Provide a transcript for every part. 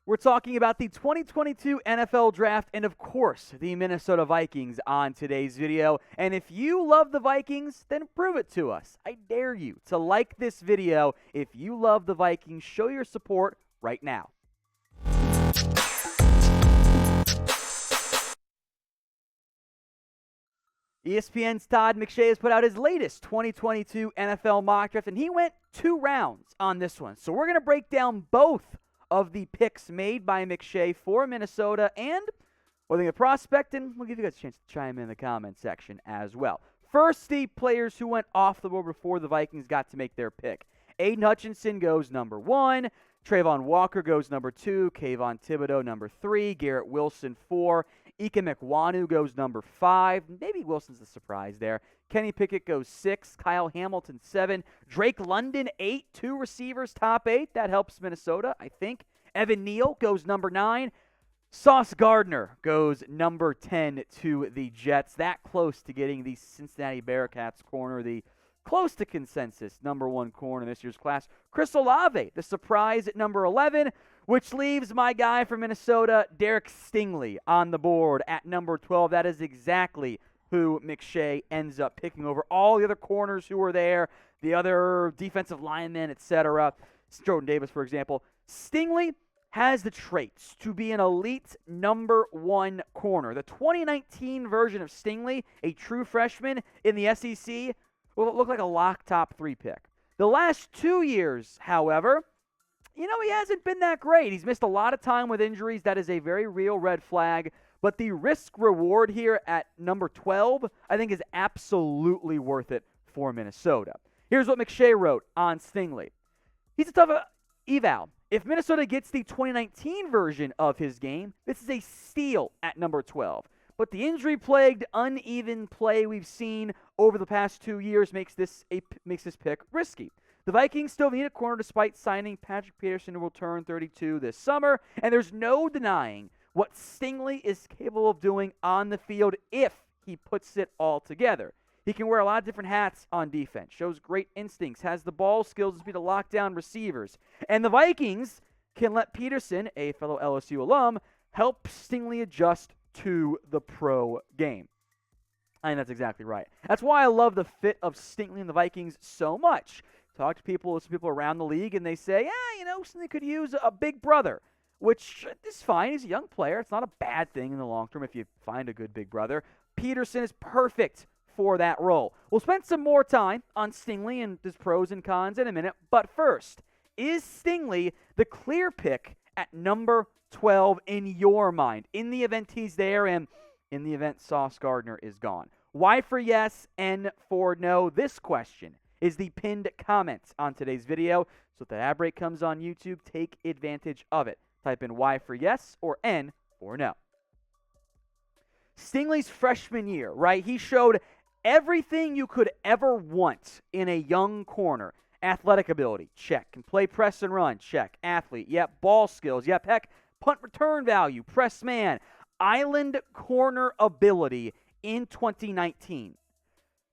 We're talking about the 2022 NFL Draft and, of course, the Minnesota Vikings on today's video. And if you love the Vikings, then prove it to us. I dare you to like this video. If you love the Vikings, show your support right now. ESPN's Todd McShay has put out his latest 2022 NFL mock draft, and he went 2 rounds on this one. So we're going to break down both of the picks made by McShay for Minnesota and what they prospect, and we'll give you guys a chance to chime in the comment section as well. First, the players who went off the board before the Vikings got to make their pick. Aiden Hutchinson goes number 1. Trayvon Walker goes number 2. Kayvon Thibodeau number 3. Garrett Wilson 4. Ike Mekwonu goes number 5. Maybe Wilson's the surprise there. Kenny Pickett goes 6. Kyle Hamilton 7. Drake London 8. 2 receivers, top 8. That helps Minnesota, I think. Evan Neal goes number 9. Sauce Gardner goes number 10 to the Jets. That close to getting the Cincinnati Bearcats corner, the close to consensus number 1 corner in this year's class. Chris Olave, the surprise at number 11, which leaves my guy from Minnesota, Derek Stingley, on the board at number 12. That is exactly who McShay ends up picking over all the other corners who were there, the other defensive linemen, etc. Jordan Davis, for example. Stingley has the traits to be an elite number 1 corner. The 2019 version of Stingley, a true freshman in the SEC, will look like a lock top 3 pick. The last 2 years, however, he hasn't been that great. He's missed a lot of time with injuries. That is a very real red flag. But the risk-reward here at number 12, I think, is absolutely worth it for Minnesota. Here's what McShay wrote on Stingley. He's a tough eval. If Minnesota gets the 2019 version of his game, this is a steal at number 12. But the injury-plagued, uneven play we've seen over the past 2 years makes this pick risky. The Vikings still need a corner despite signing Patrick Peterson, who will turn 32 this summer, and there's no denying what Stingley is capable of doing on the field if he puts it all together. He can wear a lot of different hats on defense, shows great instincts, has the ball skills to be to lock down receivers. And the Vikings can let Peterson, a fellow LSU alum, help Stingley adjust to the pro game. I think that's exactly right. That's why I love the fit of Stingley and the Vikings so much. Talk to people, some people around the league, and they say, Stingley could use a big brother, which is fine. He's a young player. It's not a bad thing in the long term if you find a good big brother. Peterson is perfect for that role. We'll spend some more time on Stingley and his pros and cons in a minute, but first, is Stingley the clear pick at number 12 in your mind, in the event he's there and in the event Sauce Gardner is gone? Y for yes, N for no. This question is the pinned comment on today's video. So if the ad break comes on YouTube, take advantage of it. Type in Y for yes or N for no. Stingley's freshman year, right? He showed everything you could ever want in a young corner. Athletic ability, check. Can play press and run, check. Athlete, yep. Ball skills, yep. Heck, punt return value, press man. Island corner ability in 2019.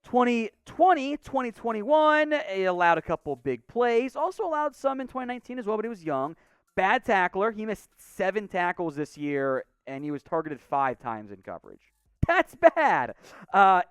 2020, 2021, he allowed a couple big plays. Also allowed some in 2019 as well, but he was young. Bad tackler. He missed 7 tackles this year, and he was targeted 5 times in coverage. That's bad.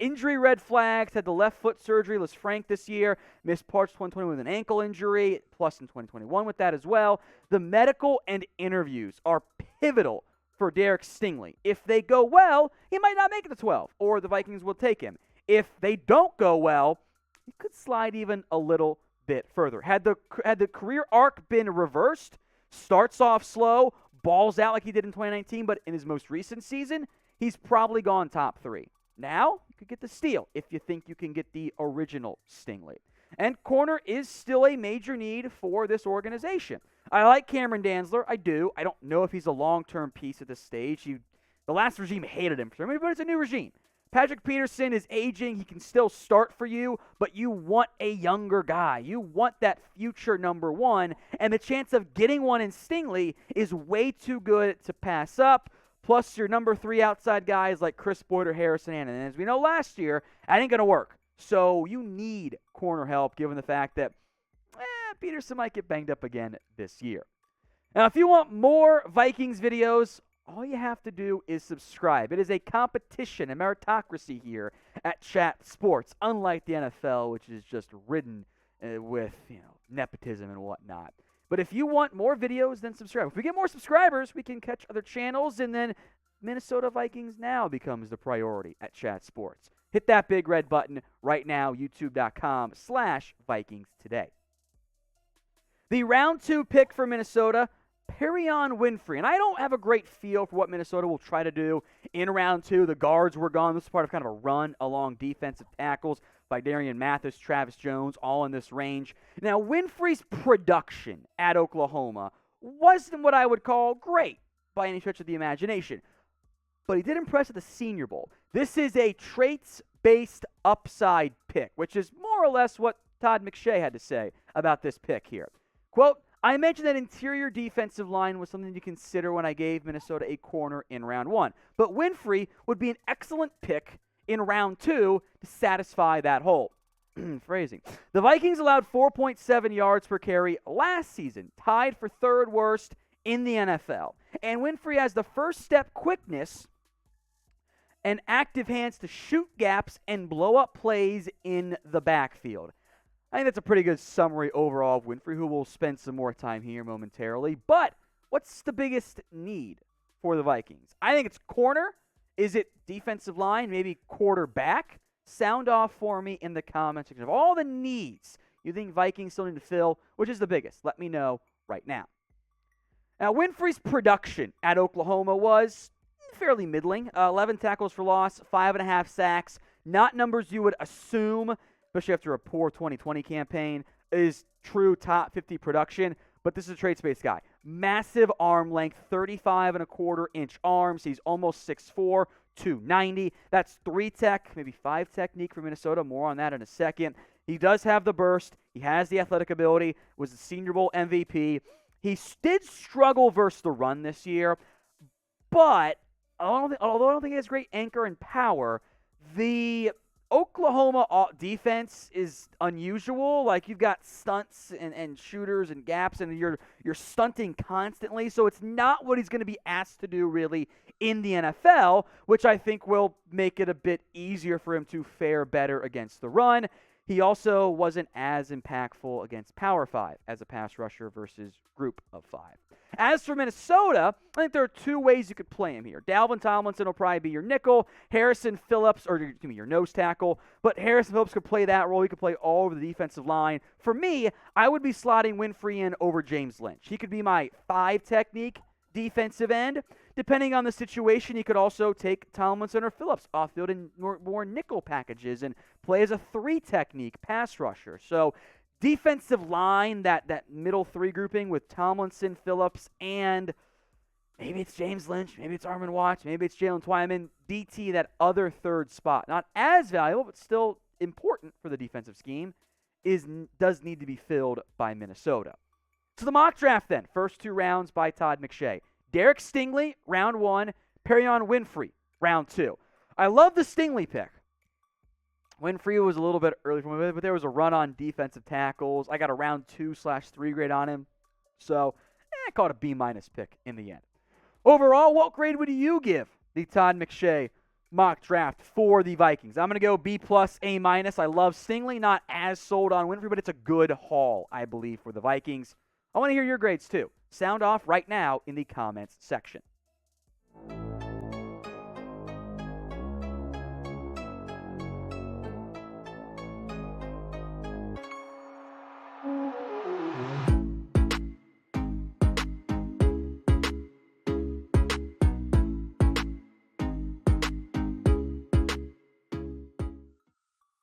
Injury red flags. Had the left foot surgery. Was frank this year. Missed parts 2020 with an ankle injury. Plus in 2021 with that as well. The medical and interviews are pivotal for Derek Stingley. If they go well, he might not make it to 12, or the Vikings will take him. If they don't go well, he could slide even a little bit further. Had the career arc been reversed, starts off slow, balls out like he did in 2019, but in his most recent season, he's probably gone top 3. Now, you could get the steal if you think you can get the original Stingley. And corner is still a major need for this organization. I like Cameron Dantzler. I do. I don't know if he's a long-term piece at this stage. The last regime hated him for some reason, but it's a new regime. Patrick Peterson is aging. He can still start for you, but you want a younger guy. You want that future number 1, and the chance of getting one in Stingley is way too good to pass up. Plus, your number 3 outside guys like Chris Boyd or Harrison Hannon. And as we know last year, that ain't going to work. So you need corner help given the fact that Peterson might get banged up again this year. Now, if you want more Vikings videos, all you have to do is subscribe. It is a competition, a meritocracy here at Chat Sports, unlike the NFL, which is just ridden with nepotism and whatnot. But if you want more videos, then subscribe. If we get more subscribers, we can catch other channels, and then Minnesota Vikings Now becomes the priority at Chat Sports. Hit that big red button right now, youtube.com/Vikings Today. The round 2 pick for Minnesota, Perrion Winfrey. And I don't have a great feel for what Minnesota will try to do in round 2. The guards were gone. This is part of kind of a run along defensive tackles by Darian Mathis, Travis Jones, all in this range. Now, Winfrey's production at Oklahoma wasn't what I would call great by any stretch of the imagination. But he did impress at the Senior Bowl. This is a traits-based upside pick, which is more or less what Todd McShay had to say about this pick here. Quote, I mentioned that interior defensive line was something to consider when I gave Minnesota a corner in round 1. But Winfrey would be an excellent pick in round 2 to satisfy that hole. Phrasing. The Vikings allowed 4.7 yards per carry last season, tied for 3rd worst in the NFL. And Winfrey has the first step quickness and active hands to shoot gaps and blow up plays in the backfield. I think that's a pretty good summary overall of Winfrey, who will spend some more time here momentarily. But what's the biggest need for the Vikings? I think it's corner. Is it defensive line? Maybe quarterback? Sound off for me in the comment section of all the needs you think Vikings still need to fill. Which is the biggest? Let me know right now. Now, Winfrey's production at Oklahoma was fairly middling. 11 tackles for loss, 5.5 sacks. Not numbers you would assume, especially after a poor 2020 campaign, is true top 50 production. But this is a traits-based guy. Massive arm length, 35.25-inch arms. He's almost 6'4", 290. That's 3-tech, maybe 5 technique for Minnesota. More on that in a second. He does have the burst. He has the athletic ability. Was the Senior Bowl MVP. He did struggle versus the run this year. But although I don't think he has great anchor and power, the Oklahoma defense is unusual. Like, you've got stunts and shooters and gaps, and you're stunting constantly. So it's not what he's going to be asked to do really in the NFL, which I think will make it a bit easier for him to fare better against the run. He also wasn't as impactful against Power 5 as a pass rusher versus Group of 5. As for Minnesota, I think there are 2 ways you could play him here. Dalvin Tomlinson will probably be your nickel. Harrison Phillips, or your nose tackle. But Harrison Phillips could play that role. He could play all over the defensive line. For me, I would be slotting Winfrey in over James Lynch. He could be my 5 technique defensive end. Depending on the situation, he could also take Tomlinson or Phillips off-field in more nickel packages and play as a 3 technique pass rusher. So defensive line, that middle 3 grouping with Tomlinson, Phillips, and maybe it's James Lynch, maybe it's Armand Watts, maybe it's Jalen Twyman. DT, that other 3rd spot. Not as valuable, but still important for the defensive scheme, does need to be filled by Minnesota. So the mock draft then, first 2 rounds by Todd McShay. Derek Stingley, round 1. Perrion Winfrey, round 2. I love the Stingley pick. Winfrey was a little bit early for me, but there was a run on defensive tackles. I got a round 2/3 grade on him. So I called a B- pick in the end. Overall, what grade would you give the Todd McShay mock draft for the Vikings? I'm going to go B+, A-. I love Stingley, not as sold on Winfrey, but it's a good haul, I believe, for the Vikings. I want to hear your grades too. Sound off right now in the comments section.